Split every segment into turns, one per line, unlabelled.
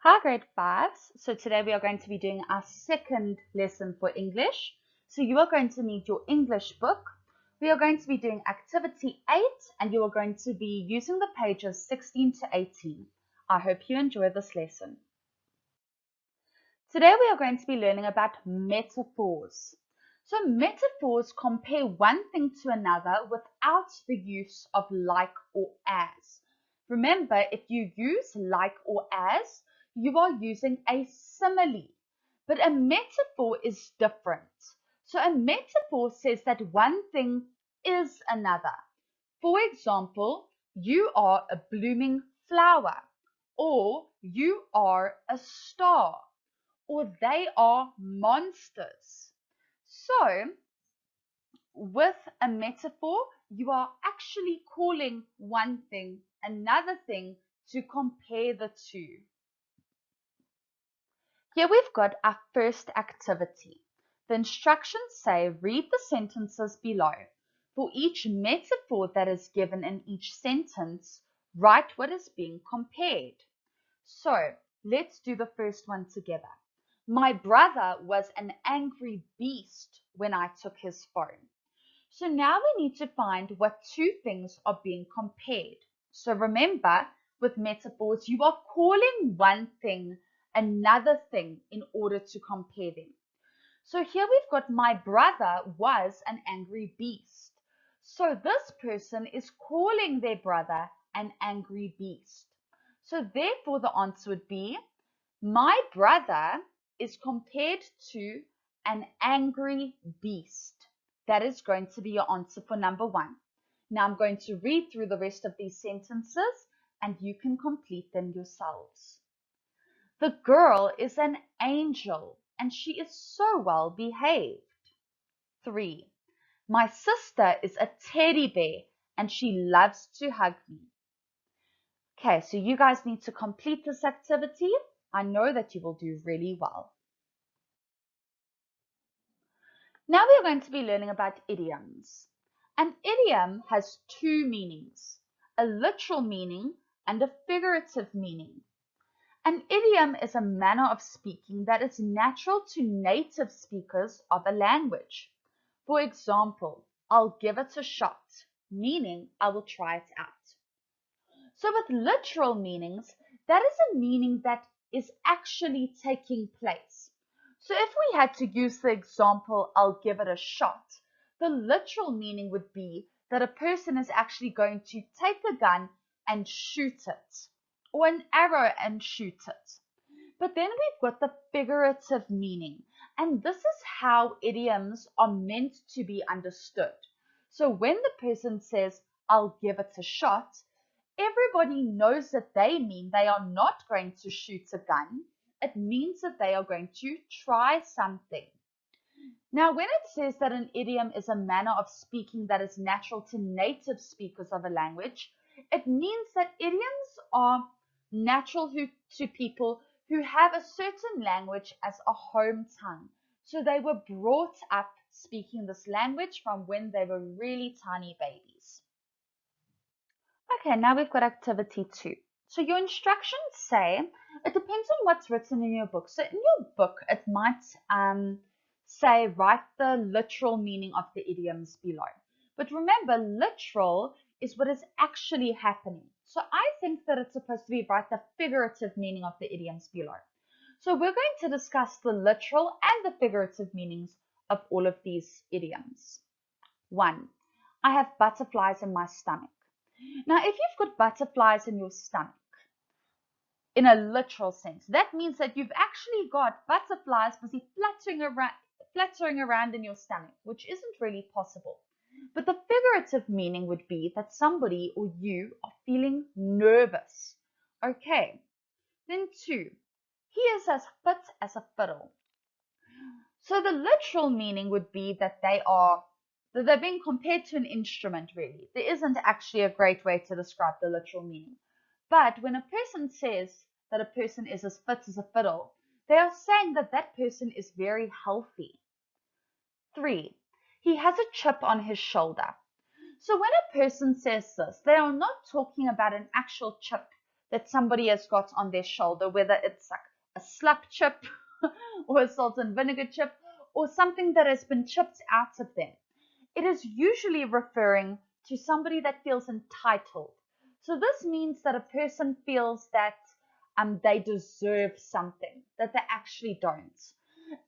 Hi, grade fives. So today we are going to be doing our second lesson for English. So you are going to need your English book. We are going to be doing activity 8 and you are going to be using the pages 16 to 18. I hope you enjoy this lesson. Today we are going to be learning about metaphors. So metaphors compare one thing to another without the use of like or as. Remember, if you use like or as, you are using a simile, but a metaphor is different. So a metaphor says that one thing is another. For example, you are a blooming flower, or you are a star, or they are monsters. So, with a metaphor, you are actually calling one thing another thing to compare the two. Here we've got our first activity. The instructions say read the sentences below. For each metaphor that is given in each sentence, write what is being compared. So, let's do the first one together. My brother was an angry beast when I took his phone. So now we need to find what two things are being compared. So remember, with metaphors, you are calling one thing another thing in order to compare them. So here we've got my brother was an angry beast. So this person is calling their brother an angry beast. So therefore the answer would be, my brother is compared to an angry beast. That is going to be your answer for number one. Now I'm going to read through the rest of these sentences and you can complete them yourselves. The girl is an angel and she is so well behaved. 3. My sister is a teddy bear and she loves to hug me. Okay, so you guys need to complete this activity. I know that you will do really well. Now we are going to be learning about idioms. An idiom has two meanings, a literal meaning and a figurative meaning. An idiom is a manner of speaking that is natural to native speakers of a language. For example, I'll give it a shot, meaning I will try it out. So with literal meanings, that is a meaning that is actually taking place. So if we had to use the example, I'll give it a shot, the literal meaning would be that a person is actually going to take a gun and shoot it, or an arrow and shoot it. But then we've got the figurative meaning, and this is how idioms are meant to be understood. So when the person says, I'll give it a shot, everybody knows that they mean they are not going to shoot a gun. It means that they are going to try something. Now, when it says that an idiom is a manner of speaking that is natural to native speakers of a language, it means that idioms are natural to people who have a certain language as a home tongue. So they were brought up speaking this language from when they were really tiny babies. Okay, now we've got activity 2. So your instructions say, it depends on what's written in your book. So in your book, it might say, write the literal meaning of the idioms below. But remember, literal is what is actually happening. So I think that it's supposed to be write the figurative meaning of the idioms below. So we're going to discuss the literal and the figurative meanings of all of these idioms. 1. I have butterflies in my stomach. Now, if you've got butterflies in your stomach, in a literal sense, that means that you've actually got butterflies busy fluttering around in your stomach, which isn't really possible. But the figurative meaning would be that somebody or you are feeling nervous. Okay. Then 2, he is as fit as a fiddle. So the literal meaning would be that they're being compared to an instrument, really. There isn't actually a great way to describe the literal meaning. But when a person says that a person is as fit as a fiddle, they are saying that that person is very healthy. 3, he has a chip on his shoulder. So when a person says this, they are not talking about an actual chip that somebody has got on their shoulder, whether it's like a slap chip or a salt and vinegar chip or something that has been chipped out of them. It is usually referring to somebody that feels entitled. So this means that a person feels that they deserve something that they actually don't.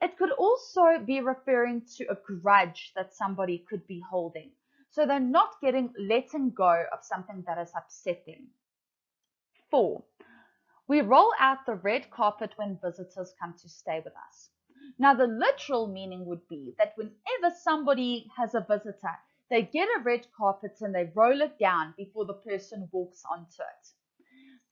It could also be referring to a grudge that somebody could be holding. So they're not letting go of something that has upset them. 4. We roll out the red carpet when visitors come to stay with us. Now, the literal meaning would be that whenever somebody has a visitor, they get a red carpet and they roll it down before the person walks onto it.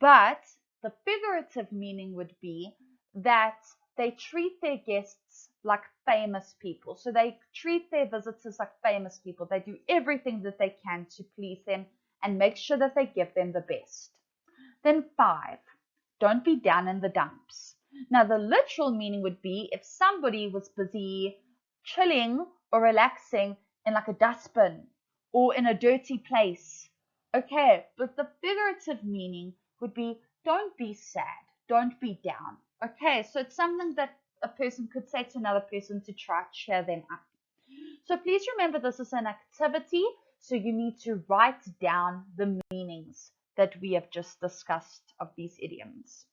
But the figurative meaning would be that they treat their guests like famous people. So they treat their visitors like famous people. They do everything that they can to please them and make sure that they give them the best. Then 5, don't be down in the dumps. Now, the literal meaning would be if somebody was busy chilling or relaxing in like a dustbin or in a dirty place. Okay, but the figurative meaning would be don't be sad, don't be down. Okay, so it's something that a person could say to another person to try to cheer them up. So please remember this is an activity, so you need to write down the meanings that we have just discussed of these idioms.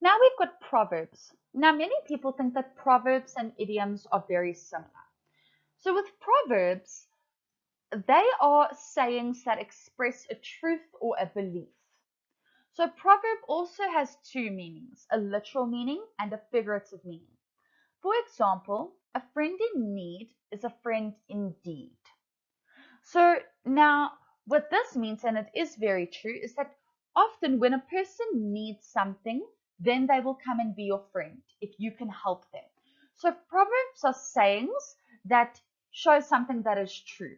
Now we've got proverbs. Now many people think that proverbs and idioms are very similar. So with proverbs, they are sayings that express a truth or a belief. So proverb also has two meanings, a literal meaning and a figurative meaning. For example, a friend in need is a friend indeed. So now what this means, and it is very true, is that often when a person needs something, then they will come and be your friend if you can help them. So proverbs are sayings that show something that is true.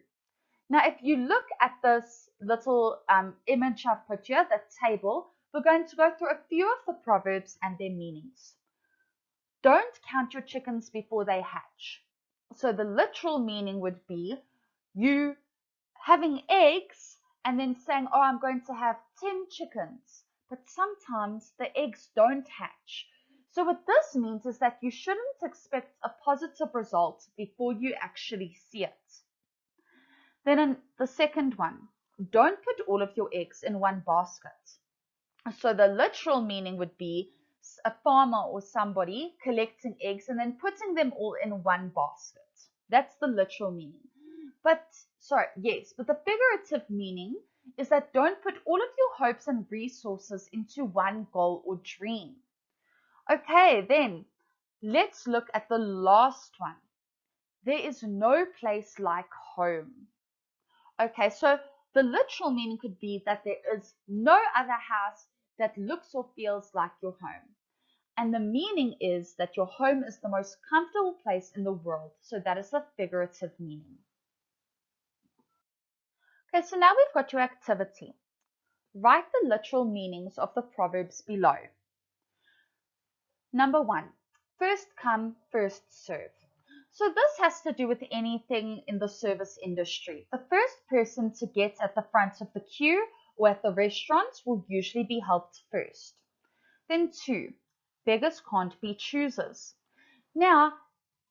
Now, if you look at this little image I've put here, the table, we're going to go through a few of the proverbs and their meanings. Don't count your chickens before they hatch. So the literal meaning would be you having eggs and then saying, oh, I'm going to have 10 chickens. But sometimes the eggs don't hatch. So what this means is that you shouldn't expect a positive result before you actually see it. Then in the second one, don't put all of your eggs in one basket. So the literal meaning would be a farmer or somebody collecting eggs and then putting them all in one basket. That's the literal meaning. But the figurative meaning is that don't put all of your hopes and resources into one goal or dream. Okay, then let's look at the last one. There is no place like home. Okay, so the literal meaning could be that there is no other house that looks or feels like your home. And the meaning is that your home is the most comfortable place in the world. So that is the figurative meaning. Okay, so now we've got your activity. Write the literal meanings of the proverbs below. Number 1, first come, first serve. So this has to do with anything in the service industry. The first person to get at the front of the queue or at the restaurant will usually be helped first. Then 2, beggars can't be choosers. Now,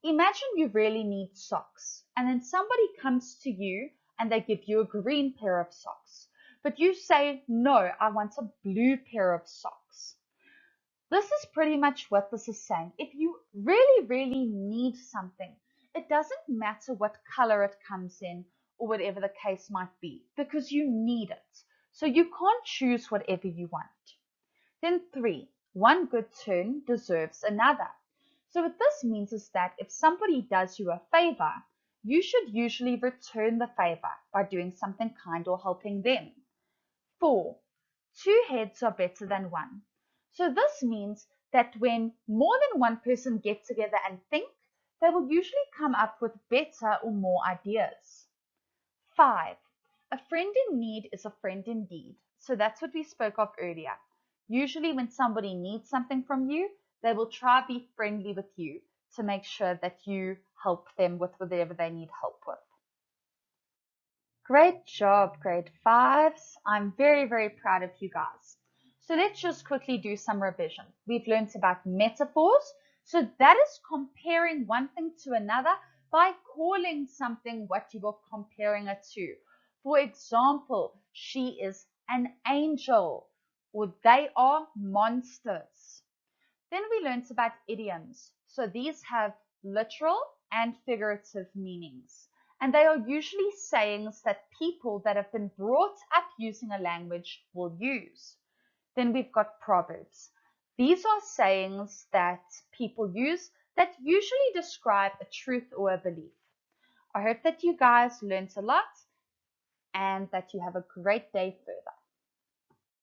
imagine you really need socks and then somebody comes to you and they give you a green pair of socks. But you say, no, I want a blue pair of socks. This is pretty much what this is saying. If you really, really need something, it doesn't matter what color it comes in or whatever the case might be, because you need it. So you can't choose whatever you want. Then 3, one good turn deserves another. So what this means is that if somebody does you a favor, you should usually return the favor by doing something kind or helping them. 4, 2 heads are better than one. So this means that when more than one person get together and think, they will usually come up with better or more ideas. 5, a friend in need is a friend indeed. So that's what we spoke of earlier. Usually when somebody needs something from you, they will try to be friendly with you to make sure that you help them with whatever they need help with. Great job, grade fives. I'm very, very proud of you guys. So let's just quickly do some revision. We've learned about metaphors. So that is comparing one thing to another by calling something what you are comparing it to. For example, she is an angel, or they are monsters. Then we learned about idioms. So these have literal and figurative meanings. And they are usually sayings that people that have been brought up using a language will use. Then we've got proverbs. These are sayings that people use that usually describe a truth or a belief. I hope that you guys learned a lot and that you have a great day further.